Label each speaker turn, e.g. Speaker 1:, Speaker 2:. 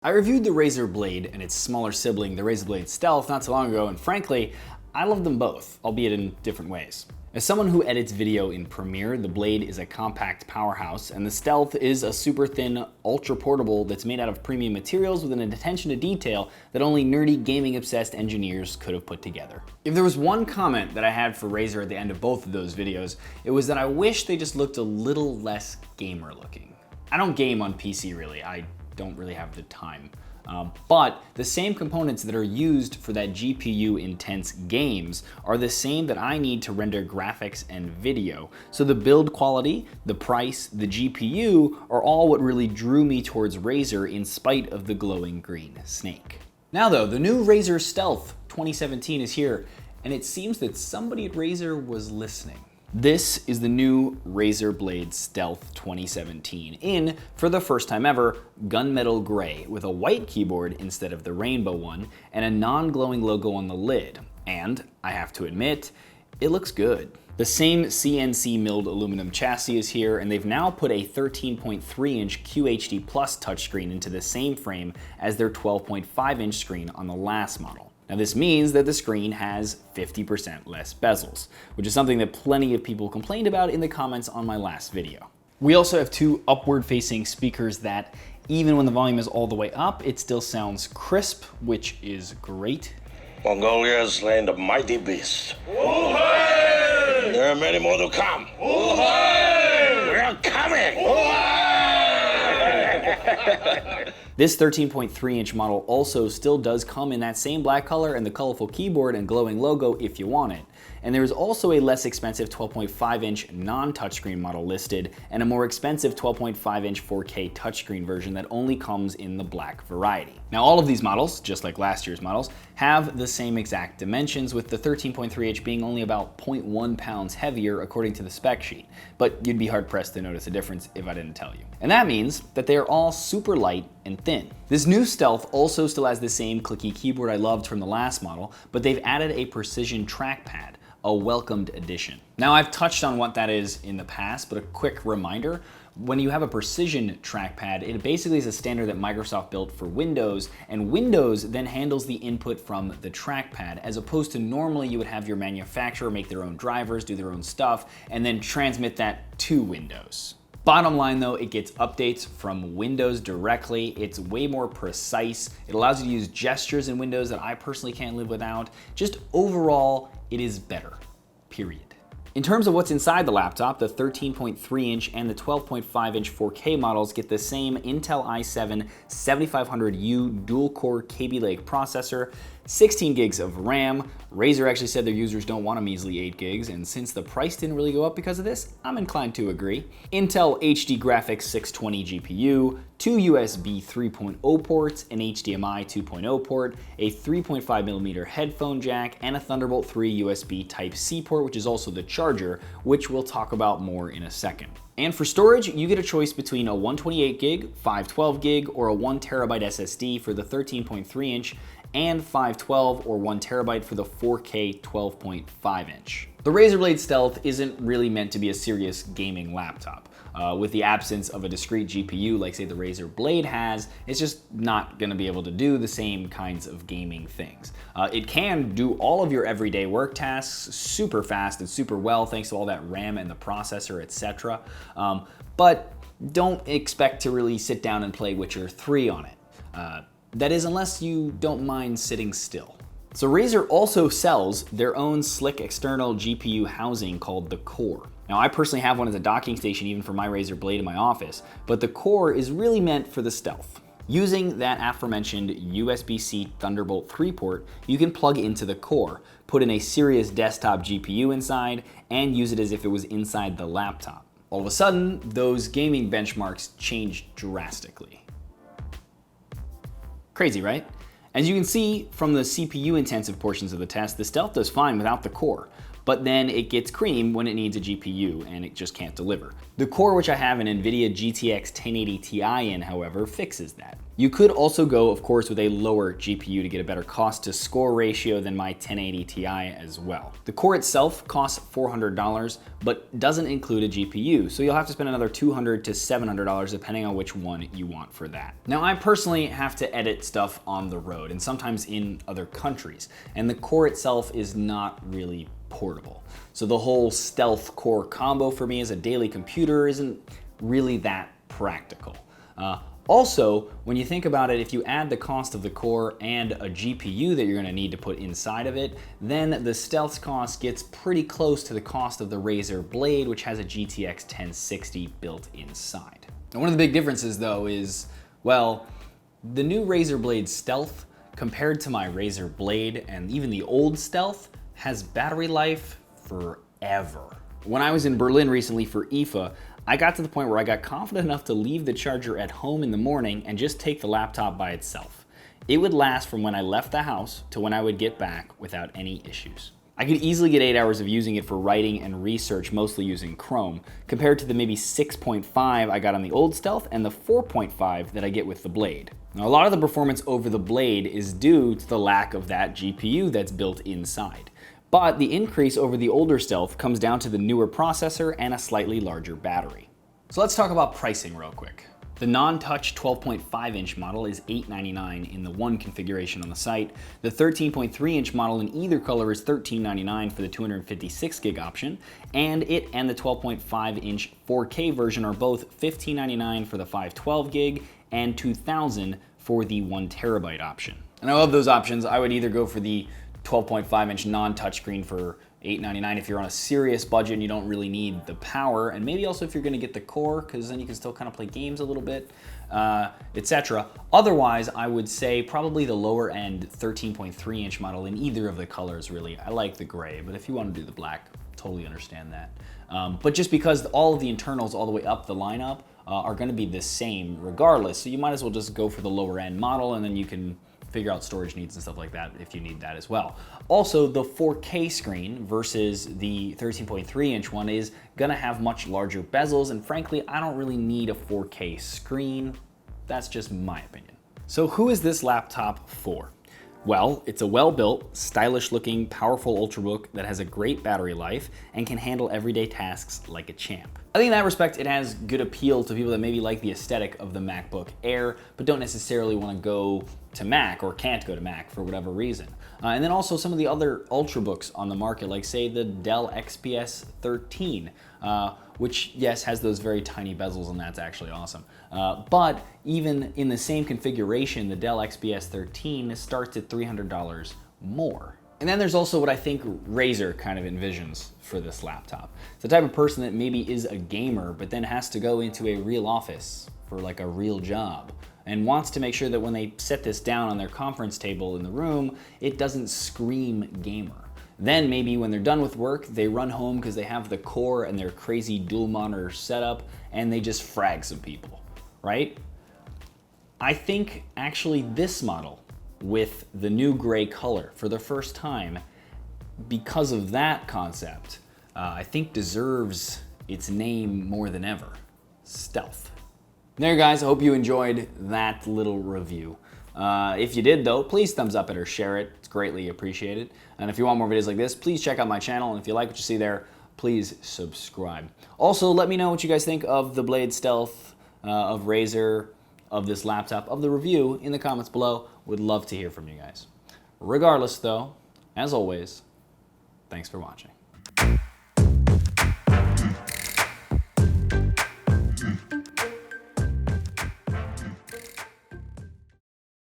Speaker 1: I reviewed the Razer Blade and its smaller sibling, the Razer Blade Stealth, not so long ago, and frankly, I love them both, albeit in different ways. As someone who edits video in Premiere, the Blade is a compact powerhouse, and the Stealth is a super thin, ultra portable that's made out of premium materials with an attention to detail that only nerdy, gaming-obsessed engineers could have put together. If there was one comment that I had for Razer at the end of both of those videos, it was that I wish they just looked a little less gamer looking. I don't game on PC really, I don't really have the time. But the same components that are used for that GPU intense games are the same that I need to render graphics and video. So the build quality, the price, the GPU are all what really drew me towards Razer in spite of the glowing green snake. Now though, the new Razer Stealth 2017 is here, and it seems that somebody at Razer was listening. This is the new Razer Blade Stealth 2017 in, for the first time ever, gunmetal gray with a white keyboard instead of the rainbow one and a non-glowing logo on the lid. And, I have to admit, it looks good. The same CNC milled aluminum chassis is here, and they've now put a 13.3-inch QHD Plus touchscreen into the same frame as their 12.5-inch screen on the last model. Now this means that the screen has 50% less bezels, which is something that plenty of people complained about in the comments on my last video. We also have two upward-facing speakers that, even when the volume is all the way up, it still sounds crisp, which is great.
Speaker 2: Mongolia has slain the mighty beast. There are many more to come. We are coming!
Speaker 1: This 13.3-inch model also still does come in that same black color and the colorful keyboard and glowing logo if you want it. And there is also a less expensive 12.5-inch non-touchscreen model listed and a more expensive 12.5-inch 4K touchscreen version that only comes in the black variety. Now all of these models, just like last year's models, have the same exact dimensions, with the 13.3-inch being only about 0.1 pounds heavier according to the spec sheet, but you'd be hard-pressed to notice a difference if I didn't tell you. And that means that they are all super light and thin. This new Stealth also still has the same clicky keyboard I loved from the last model, but they've added a precision trackpad, a welcomed addition. Now I've touched on what that is in the past, but a quick reminder, when you have a precision trackpad, it basically is a standard that Microsoft built for Windows, and Windows then handles the input from the trackpad, as opposed to normally you would have your manufacturer make their own drivers, do their own stuff, and then transmit that to Windows. Bottom line though, it gets updates from Windows directly. It's way more precise. It allows you to use gestures in Windows that I personally can't live without. Just overall, it is better, period. In terms of what's inside the laptop, the 13.3-inch and the 12.5-inch 4K models get the same Intel i7 7500U dual-core Kaby Lake processor, 16 gigs of RAM. Razer actually said their users don't want a measly 8 gigs, and since the price didn't really go up because of this, I'm inclined to agree. Intel HD Graphics 620 GPU, 2 USB 3.0 ports, an HDMI 2.0 port, a 3.5mm headphone jack, and a Thunderbolt 3 USB Type-C port, which is also the charger, which we'll talk about more in a second. And for storage, you get a choice between a 128 gig, 512 gig, or a 1 terabyte SSD for the 13.3-inch, and 512 or 1 terabyte for the 4K 12.5-inch. The Razer Blade Stealth isn't really meant to be a serious gaming laptop. With the absence of a discrete GPU like say the Razer Blade has, it's just not gonna be able to do the same kinds of gaming things. It can do all of your everyday work tasks super fast and super well thanks to all that RAM and the processor, etc. But don't expect to really sit down and play Witcher 3 on it. That is, unless you don't mind sitting still. So Razer also sells their own slick external GPU housing called the Core. Now I personally have one as a docking station even for my Razer Blade in my office, but the Core is really meant for the Stealth. Using that aforementioned USB-C Thunderbolt 3 port, you can plug into the Core, put in a serious desktop GPU inside, and use it as if it was inside the laptop. All of a sudden, those gaming benchmarks change drastically. Crazy, right? As you can see from the CPU intensive portions of the test, the Stealth does fine without the Core, but then it gets cream when it needs a GPU and it just can't deliver. The Core, which I have an NVIDIA GTX 1080 Ti in, however, fixes that. You could also go, of course, with a lower GPU to get a better cost to score ratio than my 1080 Ti as well. The core itself costs $400, but doesn't include a GPU, so you'll have to spend another $200 to $700 depending on which one you want for that. Now, I personally have to edit stuff on the road and sometimes in other countries, and the core itself is not really portable. So the whole stealth core combo for me as a daily computer isn't really that practical. Also, when you think about it, if you add the cost of the core and a GPU that you're gonna need to put inside of it, then the Stealth's cost gets pretty close to the cost of the Razer Blade, which has a GTX 1060 built inside. And one of the big differences though is, well, the new Razer Blade Stealth compared to my Razer Blade and even the old Stealth has battery life forever. When I was in Berlin recently for IFA, I got to the point where I got confident enough to leave the charger at home in the morning and just take the laptop by itself. It would last from when I left the house to when I would get back without any issues. I could easily get 8 hours of using it for writing and research, mostly using Chrome, compared to the maybe 6.5 I got on the old Stealth and the 4.5 that I get with the Blade. Now, a lot of the performance over the Blade is due to the lack of that GPU that's built inside. But the increase over the older Stealth comes down to the newer processor and a slightly larger battery. So let's talk about pricing real quick. The non-touch 12.5-inch model is $899 in the one configuration on the site. The 13.3-inch model in either color is $1399 for the 256 gig option, and it and the 12.5-inch 4K version are both $1599 for the 512 gig and $2,000 for the 1 terabyte option. And of those options, I would either go for the 12.5-inch non-touchscreen for $899 if you're on a serious budget and you don't really need the power, and maybe also if you're gonna get the core, because then you can still kind of play games a little bit, etc. Otherwise, I would say probably the lower end 13.3-inch model in either of the colors, really. I like the gray, but if you want to do the black, totally understand that. But just because all of the internals all the way up the lineup are gonna be the same regardless, so you might as well just go for the lower end model, and then you can figure out storage needs and stuff like that if you need that as well. Also, the 4K screen versus the 13.3-inch one is gonna have much larger bezels, and frankly, I don't really need a 4K screen. That's just my opinion. So who is this laptop for? Well, it's a well-built, stylish-looking, powerful Ultrabook that has a great battery life and can handle everyday tasks like a champ. I think in that respect, it has good appeal to people that maybe like the aesthetic of the MacBook Air, but don't necessarily want to go to Mac or can't go to Mac for whatever reason. And then also some of the other Ultrabooks on the market, like say the Dell XPS 13, which yes, has those very tiny bezels, and that's actually awesome. But even in the same configuration, the Dell XPS 13 starts at $300 more. And then there's also what I think Razer kind of envisions for this laptop. It's the type of person that maybe is a gamer, but then has to go into a real office for like a real job, and wants to make sure that when they set this down on their conference table in the room, it doesn't scream gamer. Then maybe when they're done with work, they run home because they have the core and their crazy dual monitor setup, and they just frag some people, right? I think actually this model with the new gray color for the first time, because of that concept, I think deserves its name more than ever, Stealth. There guys, I hope you enjoyed that little review. If you did though, please thumbs up it or share it. It's greatly appreciated. And if you want more videos like this, please check out my channel. And if you like what you see there, please subscribe. Also, let me know what you guys think of the Blade Stealth, of Razer, of this laptop, of the review in the comments below. Would love to hear from you guys. Regardless though, as always, thanks for watching.